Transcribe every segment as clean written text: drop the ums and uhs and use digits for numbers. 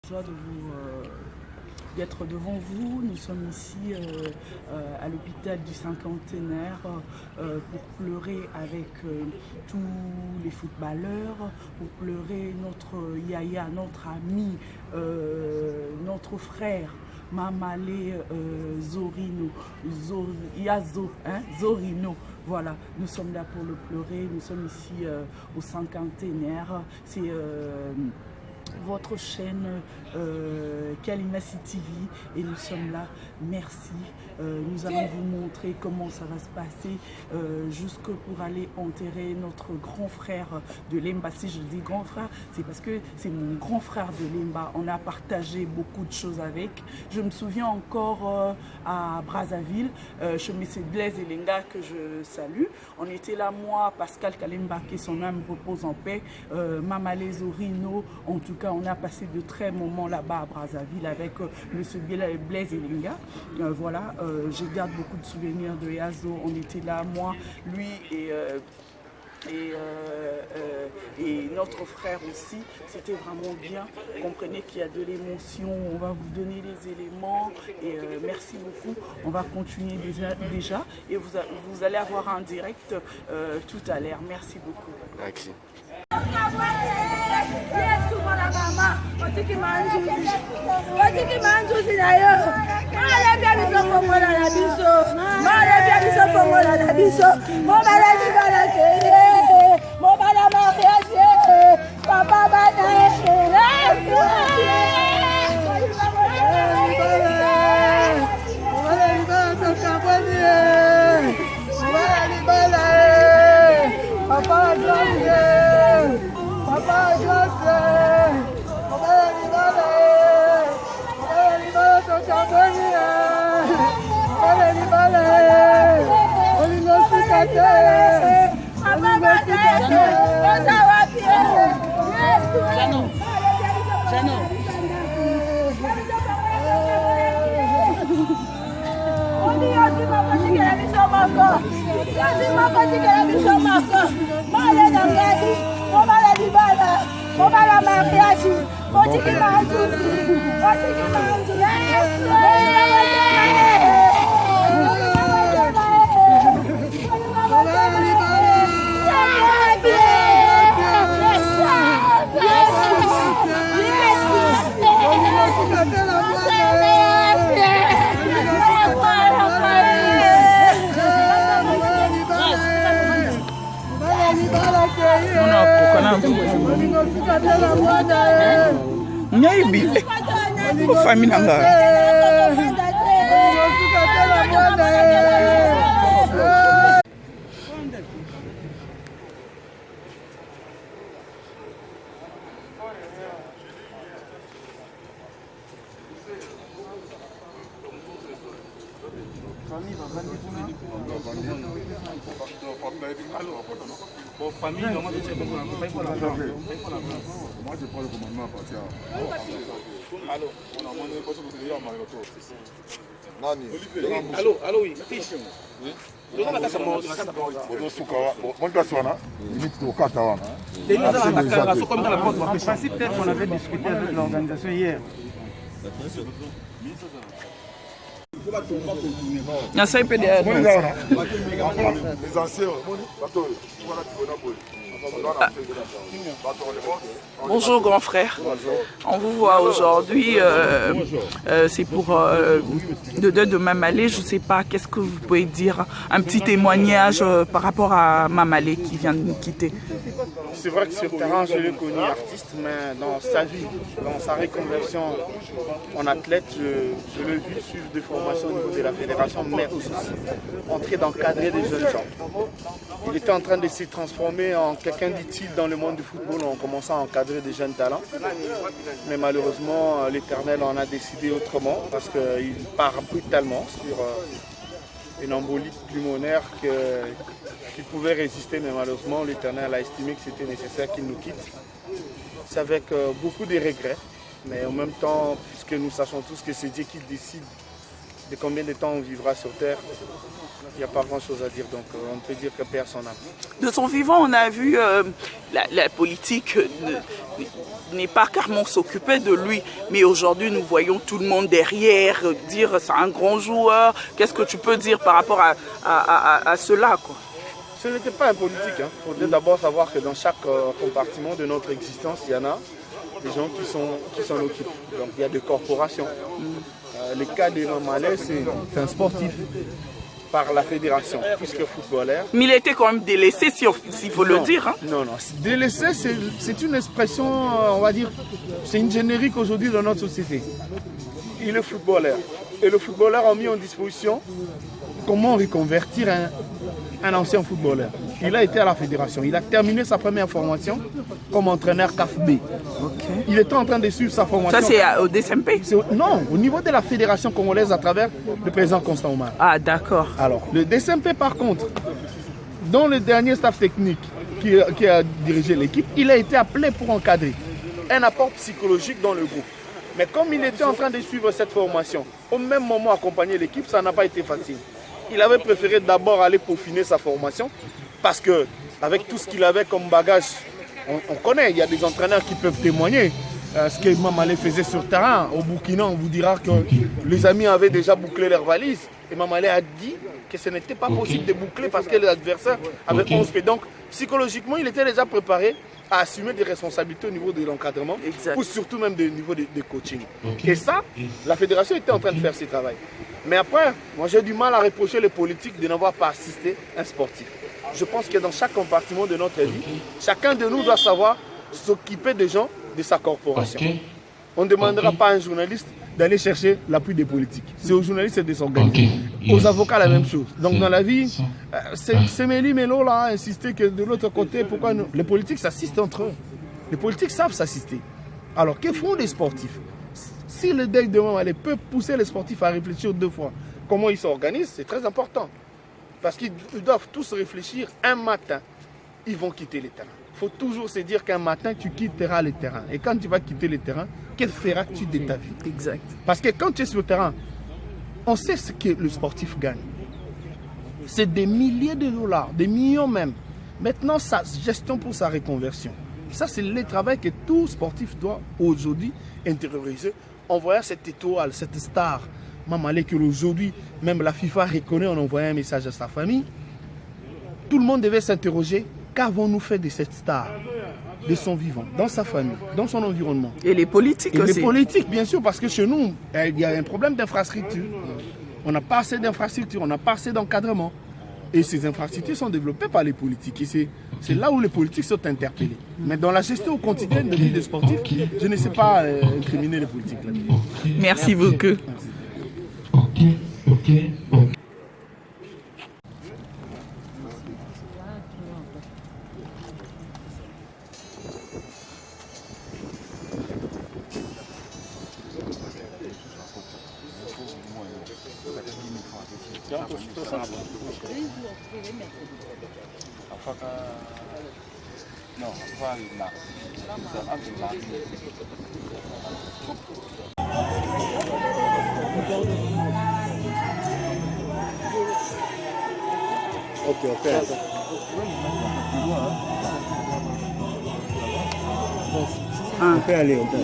joie d'être devant vous. Nous sommes ici à l'hôpital du cinquantenaire pour pleurer avec tous les footballeurs, pour pleurer notre Yaya, notre ami, notre frère. Mamale Zorino, Zorino. Voilà, nous sommes là pour le pleurer. Nous sommes ici au cinquantenaire. C'est votre chaîne Kalimasi TV et nous sommes là. Merci. Nous allons vous montrer comment ça va se passer jusque pour aller enterrer notre grand frère de Lemba. Si je dis grand frère, c'est parce que c'est mon grand frère de Lemba. On a partagé beaucoup de choses avec. Je me souviens encore à Brazzaville, chez M. Blaise Elenga que je salue. On était là, moi, Pascal Kalemba, que son âme repose en paix, Mamale Zorino. En tout cas, on a passé de très moments là-bas à Brazzaville avec M. Blaise Elenga. Voilà, je garde beaucoup de souvenirs de Yazo. On était là, moi, lui et notre frère aussi. C'était vraiment bien. Comprenez qu'il y a de l'émotion. On va vous donner les éléments et merci beaucoup. On va continuer déjà et vous allez avoir un direct tout à l'heure. Merci beaucoup. Merci. Famille moi je prends le commandement à partir. Allô, oui. En principe, peut-être qu'on avait discuté avec l'organisation hier. Bonjour grand frère. On vous voit aujourd'hui. C'est pour le deuil de Mamale. Je ne sais pas, qu'est-ce que vous pouvez dire? Un petit témoignage par rapport à Mamale qui vient de nous quitter. C'est vrai que sur le terrain, je l'ai connu artiste, mais dans sa vie, dans sa reconversion en athlète, je l'ai vu suivre des formations au niveau de la fédération, mais aussi entrer dans le cadre des jeunes gens. Il était en train de se transformer en quelqu'un d'utile dans le monde du football en commençant à encadrer des jeunes talents. Mais malheureusement, l'Éternel en a décidé autrement parce qu'il part brutalement sur une embolie pulmonaire qu'il pouvait résister, mais malheureusement l'Éternel a estimé que c'était nécessaire qu'il nous quitte. C'est avec beaucoup de regrets, mais en même temps, puisque nous sachons tous que c'est Dieu qui décide de combien de temps on vivra sur Terre, il n'y a pas grand-chose à dire. Donc on peut dire que perd son âme. De son vivant, on a vu la politique n'est pas carrément s'occuper de lui. Mais aujourd'hui, nous voyons tout le monde derrière dire c'est un grand joueur. Qu'est-ce que tu peux dire par rapport à cela, quoi? Ce n'était pas un politique. Il faudrait d'abord savoir que dans chaque compartiment de notre existence, il y en a des gens qui s'en occupent. Donc il y a des corporations. Le cas de Mamalé, c'est un sportif par la fédération, puisque footballeur. Mais il était quand même délaissé, s'il faut le dire. Hein. Non. Délaissé, c'est une expression, on va dire, c'est une générique aujourd'hui dans notre société. Il est footballeur. Et le footballeur a mis en disposition comment reconvertir un ancien footballeur. Il a été à la fédération. Il a terminé sa première formation comme entraîneur CAFB. Okay. Il était en train de suivre sa formation. Ça, c'est au DSMP? Non, au niveau de la fédération congolaise à travers le président Constant Omar. Ah, d'accord. Alors, le DSMP, par contre, dans le dernier staff technique qui a dirigé l'équipe, il a été appelé pour encadrer un apport psychologique dans le groupe. Mais comme il était en train de suivre cette formation, au même moment accompagner l'équipe, ça n'a pas été facile. Il avait préféré d'abord aller peaufiner sa formation parce que avec tout ce qu'il avait comme bagage, on connaît, il y a des entraîneurs qui peuvent témoigner. Ce que Mamalé faisait sur le terrain, au Burkina, on vous dira que les amis avaient déjà bouclé leurs valises. Et Mamalé a dit que ce n'était pas possible de boucler parce que l'adversaire avait 11 pieds. Donc psychologiquement, il était déjà préparé à assumer des responsabilités au niveau de l'encadrement, ou surtout même au niveau de coaching. Et ça, la fédération était en train de faire ce travail. Mais après, moi j'ai du mal à reprocher les politiques de n'avoir pas assisté un sportif. Je pense que dans chaque compartiment de notre vie, chacun de nous doit savoir s'occuper des gens de sa corporation. On ne demandera pas à un journaliste d'aller chercher l'appui des politiques. C'est aux journalistes de s'organiser. Aux avocats, la même chose. Donc dans la vie, c'est Méli Mélo là, a insisté que de l'autre côté, pourquoi nous... Les politiques s'assistent entre eux. Les politiques savent s'assister. Alors, que font les sportifs? Si le deuil de Mamalé peut pousser les sportifs à réfléchir 2 fois comment ils s'organisent, c'est très important. Parce qu'ils doivent tous réfléchir un matin, ils vont quitter les terrains. Il faut toujours se dire qu'un matin, tu quitteras le terrain. Et quand tu vas quitter le terrain, que feras-tu de ta vie? Exact. Parce que quand tu es sur le terrain, on sait ce que le sportif gagne. C'est des milliers de dollars, des millions même. Maintenant, sa gestion pour sa reconversion. Ça, c'est le travail que tout sportif doit aujourd'hui intérioriser en voyant cette étoile, cette star. Mamalé, que aujourd'hui, même la FIFA reconnaît en envoyant un message à sa famille. Tout le monde devait s'interroger, qu'avons-nous fait de cette star, de son vivant, dans sa famille, dans son environnement? Et les politiques aussi. Les politiques, bien sûr, parce que chez nous, il y a un problème d'infrastructure. On n'a pas assez d'infrastructures, on n'a pas assez d'encadrement. Et ces infrastructures sont développées par les politiques. Et c'est là où les politiques sont interpellés. Mais dans la gestion quotidienne de vie des sportifs, je ne sais pas incriminer les politiques là-dedans. Merci beaucoup. Merci. Ok.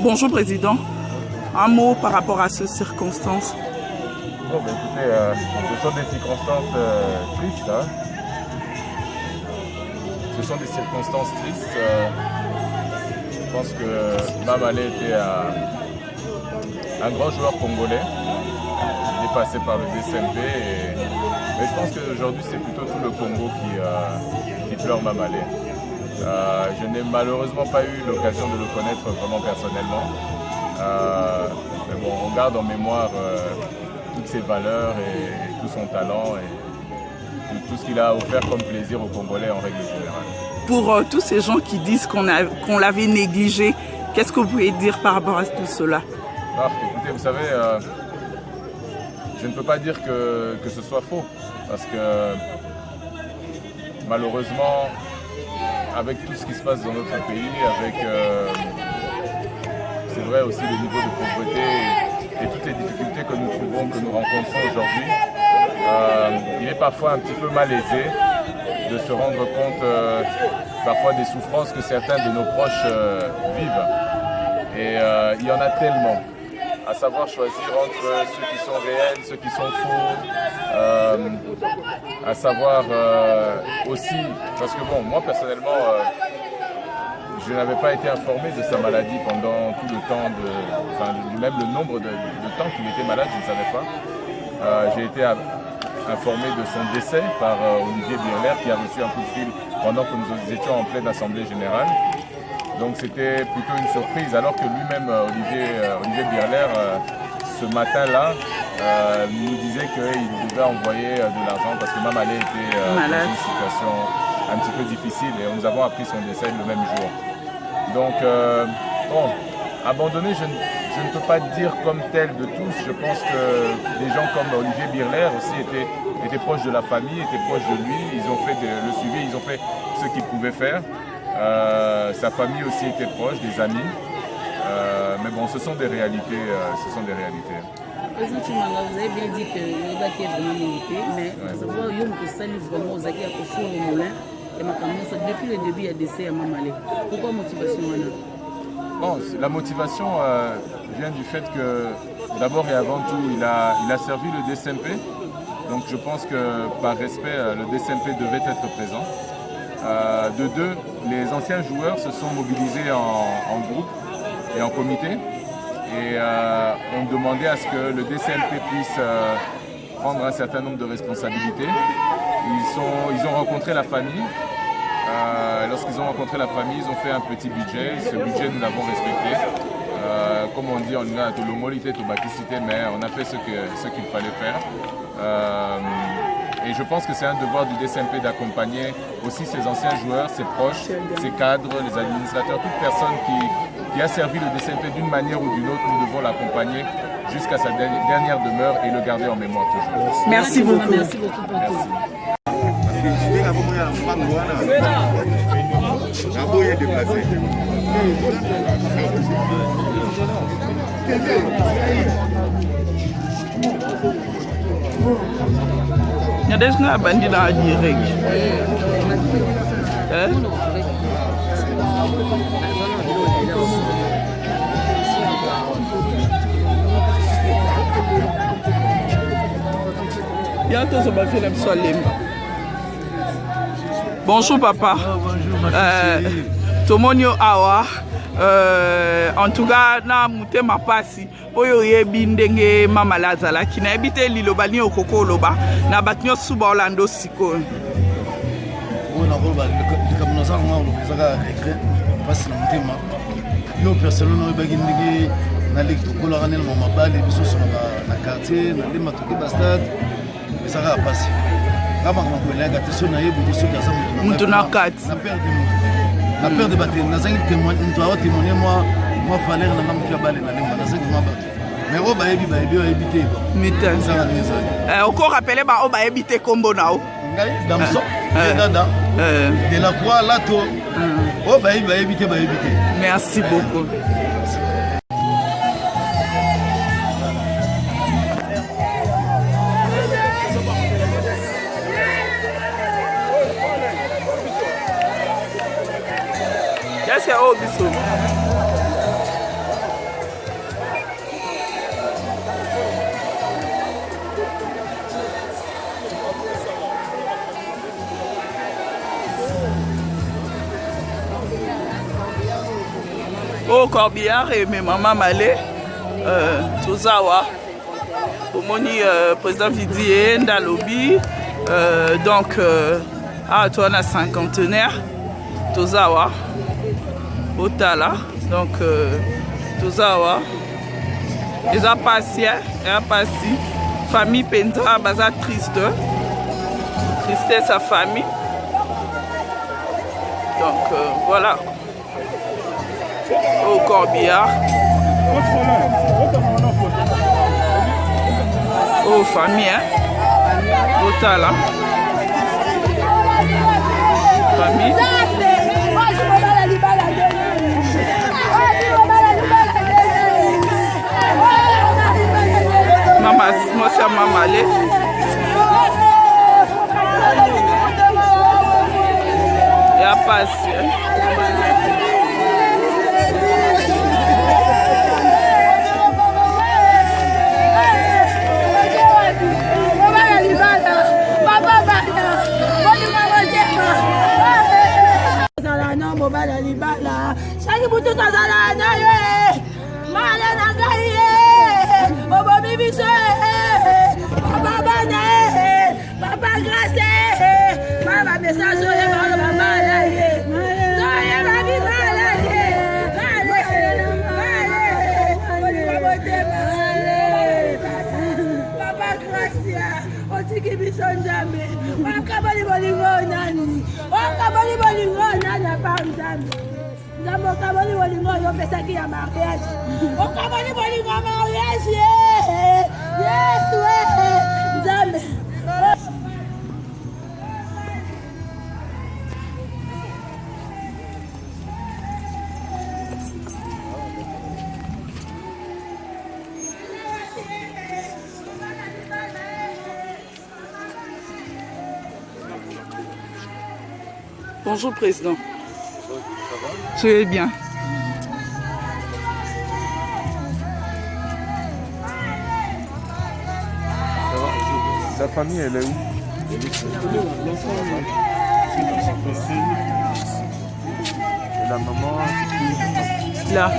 Bonjour Président, un mot par rapport à ces circonstances. Bon, bah, écoutez, ce sont des circonstances tristes. Hein. Ce sont des circonstances tristes. Je pense que Mamalé était un grand joueur congolais. Il est passé par le DSMP. Mais je pense qu'aujourd'hui, c'est plutôt tout le Congo qui pleure Mamalé. Je n'ai malheureusement pas eu l'occasion de le connaître vraiment personnellement. Mais bon, on garde en mémoire toutes ses valeurs et tout son talent et tout ce qu'il a offert comme plaisir aux Congolais en règle générale. Pour tous ces gens qui disent qu'on l'avait négligé, qu'est-ce que vous pouvez dire par rapport à tout cela? Écoutez, vous savez, je ne peux pas dire que ce soit faux, parce que malheureusement, avec tout ce qui se passe dans notre pays, avec c'est vrai aussi le niveau de pauvreté et toutes les difficultés que nous trouvons, que nous rencontrons aujourd'hui, il est parfois un petit peu malaisé de se rendre compte parfois des souffrances que certains de nos proches vivent. Et il y en a tellement, à savoir choisir entre ceux qui sont réels, ceux qui sont faux, à savoir aussi, parce que bon, moi personnellement, je n'avais pas été informé de sa maladie pendant tout le temps, même le nombre de temps qu'il était malade, je ne savais pas. J'ai été informé de son décès par Olivier Birler qui a reçu un coup de fil pendant que nous étions en pleine assemblée générale. Donc c'était plutôt une surprise, alors que lui-même, Olivier Birler, ce matin-là, nous disait qu'il devait envoyer de l'argent parce que Mamalé était dans une situation un petit peu difficile et nous avons appris son décès le même jour. Donc, bon, abandonné, je ne peux pas dire comme tel de tous. Je pense que des gens comme Olivier Birler aussi étaient proches de la famille, étaient proches de lui. Ils ont fait le suivi, ils ont fait ce qu'ils pouvaient faire. Sa famille aussi était proche, des amis. Mais bon, ce sont des réalités. Président Chimanga, vous avez bien dit que le gars qui est vraiment milité, mais à savoir, il y a vraiment aux acquis à Kofour au Moulin. Et depuis le début, il y a décès à Mamalé. Pourquoi motivation là? Bon, la motivation vient du fait que, d'abord et avant tout, il a servi le DSMP. Donc je pense que par respect, le DSMP devait être présent. De deux, les anciens joueurs se sont mobilisés en groupe et en comité. Et ont demandé à ce que le DCMP puisse prendre un certain nombre de responsabilités. Ils ont rencontré la famille. Lorsqu'ils ont rencontré la famille, ils ont fait un petit budget. Ce budget, nous l'avons respecté. Comme on dit, on a tout le molité, tout bâtissité, mais on a fait ce qu'il fallait faire. Et je pense que c'est un devoir du DCMP d'accompagner aussi ses anciens joueurs, ses proches, ses cadres, les administrateurs, toute personne qui a servi le DCMP d'une manière ou d'une autre. Nous devons l'accompagner jusqu'à sa dernière demeure et le garder en mémoire toujours. Merci beaucoup. Merci beaucoup pour tout. Nyades na bandi na direct. Bientôt ça va faire bonjour papa. Bonjour ma chérie. Tomonio awa. En tout cas na mutema pasi oyo yebi ndenge mama lazala ki na ebite liloba ni okoko loba na batnyo suba Orlando siko ona roba likamuna za ngwa lobezaka regret pasi na mutema yo personnel no ebagi ndenge na ligue tokola kanel mama bale biso so na quartier na lema toki ba stade ezaka pasi kama kama kolenga teso na yebu teso kaza mutu na kati na peur de battre na zangi témoin doit témoigner moi Valère na ngamu kia bale na lemba na zangi mabatu mais o ba yebi te mita ça na encore rappeler ba o ba yebi te kombo nao ngai damso dada de la croix lato o ba yebi te merci beaucoup. C'est au biso. Au Corbillard et mes mamans Malé, Tozawa, Pomoni, président Vidier, Ndalobi, donc à toi on a cinquantenaire, Tozawa. Otala, donc Tozawa, ils ont passé, famille Penza, baza triste, tristesse sa famille, donc voilà, au Corbillard, aux familles, Otala, famille. esika mamale ya pasi mobala libala saki butu tozala na ye mala na ngai ye obomi biso papa bana papa grâce mama message oyo babala ye soye babi bala ye papa grâce otiki biso nzambe wakabali bolingo nani wakabali bolingo nani apart nzambe nzambe okabali bolingo oyo opesaki ya mariage okabali bolingo ya mariage yesu nzambe Bonjour Président. Je vais bien. La famille, elle est où? Et la maman, Là.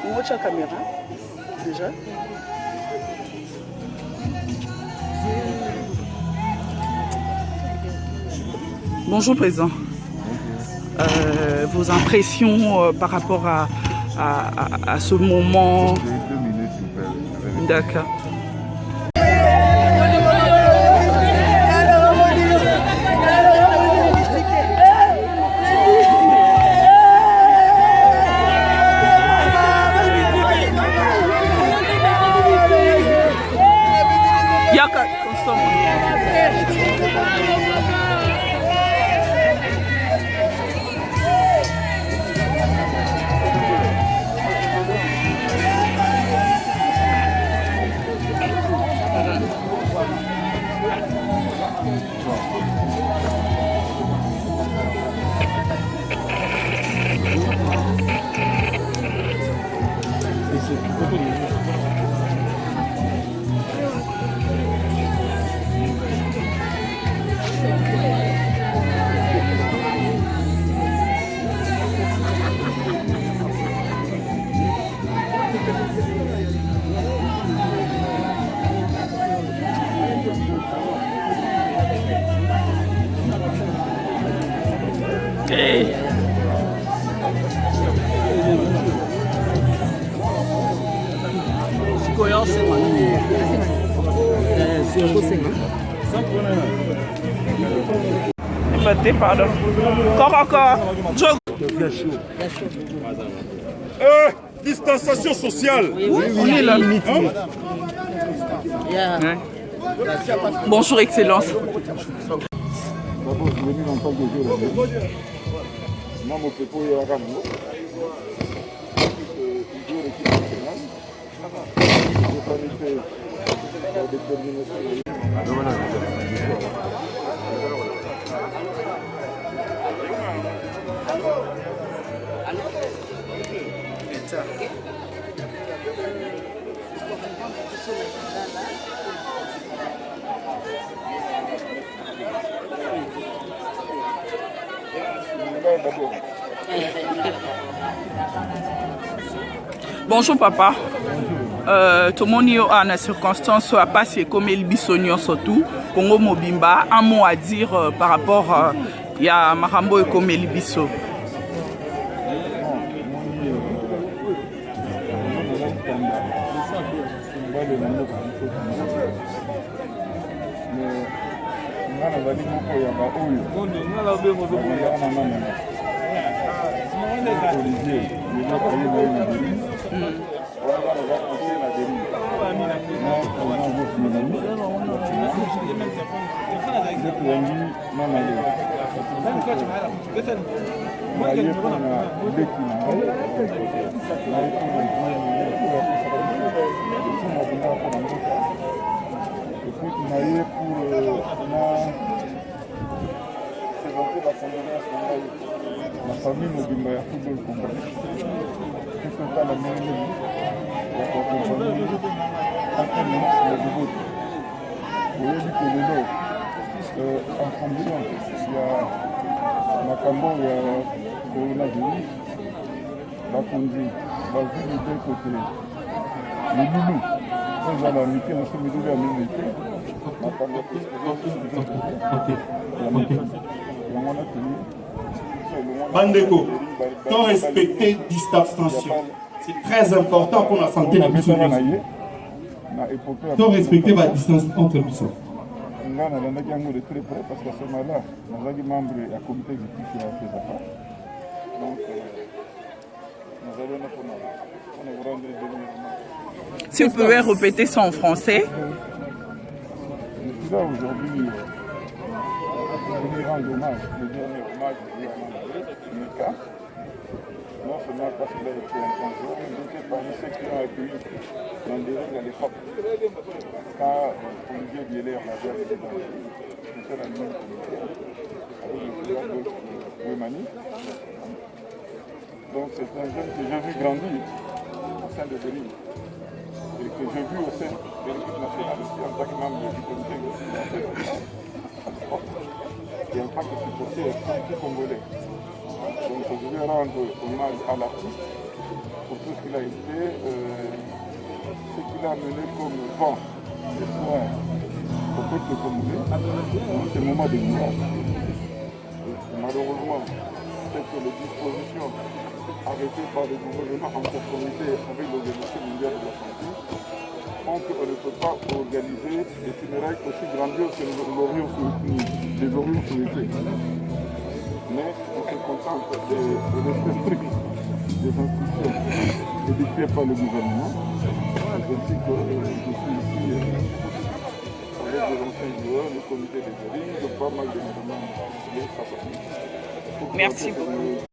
On watch la caméra déjà. Bonjour Président. Vos impressions par rapport à ce moment. 2 minutes, s'il vous plaît. D'accord. Yaka, Pardon. Encore. Distanciation sociale. On est là. Ouais. Bonjour Excellence. Bonjour papa. Tomoni yo a na circonstance à passer comme el bisonio surtout Congo Mobimba. Un mot à dire par rapport à ya Marambo et comme el biso. La famille Mobimba ya football congolais. C'est total la même vie. La compagnie entraînement le niveau. Vous voyez que le nord en Cambodge, il y a Makambo, il y a coronavirus, la Kondi, la ville de tel côté. Le Loulou, quand on a mis on s'est mis à l'unité. Makambo, Bandeko, tant respecter distanciation. C'est très important pour la santé de la personne. Tant respecter la distance entre les personnes. Je suis de très près parce qu'à ce moment-là, je suis membre du comité exécutif qui a fait ça. Donc, nous allons nous rendre des. Si vous pouvez répéter ça en français. Je suis là aujourd'hui pour venir rendre hommage, le dernier hommage de Mika. Non seulement parce qu'il a été un grand joueur, mais aussi parmi ceux qui ont accueilli l'Andérique à l'époque. Quand Olivier Bieler l'avait été dans la même comité, avec le pouvoir de Wemani. Donc c'est un jeune que j'ai vu grandir au sein de Benin. Et que j'ai vu au sein de l'équipe nationale aussi en tant que membre du comité exécutif. Et en tant que supporter congolais. Donc je voulais rendre hommage à l'artiste pour tout ce qu'il a été, ce qu'il a mené comme vent d'espoir au peuple congolais dans ces moments de gloire. Malheureusement, peut-être les dispositions arrêtées par le gouvernement en conformité avec l'Organisation mondiale de la santé font qu'on ne peut pas organiser des funérailles aussi grandioses que nous aurions souhaité. Mais on se contente de respect strict des instructions édictées par le gouvernement. Ainsi que je suis ici avec les anciens joueurs, le comité des jurys, de pas mal d'événements. Merci beaucoup.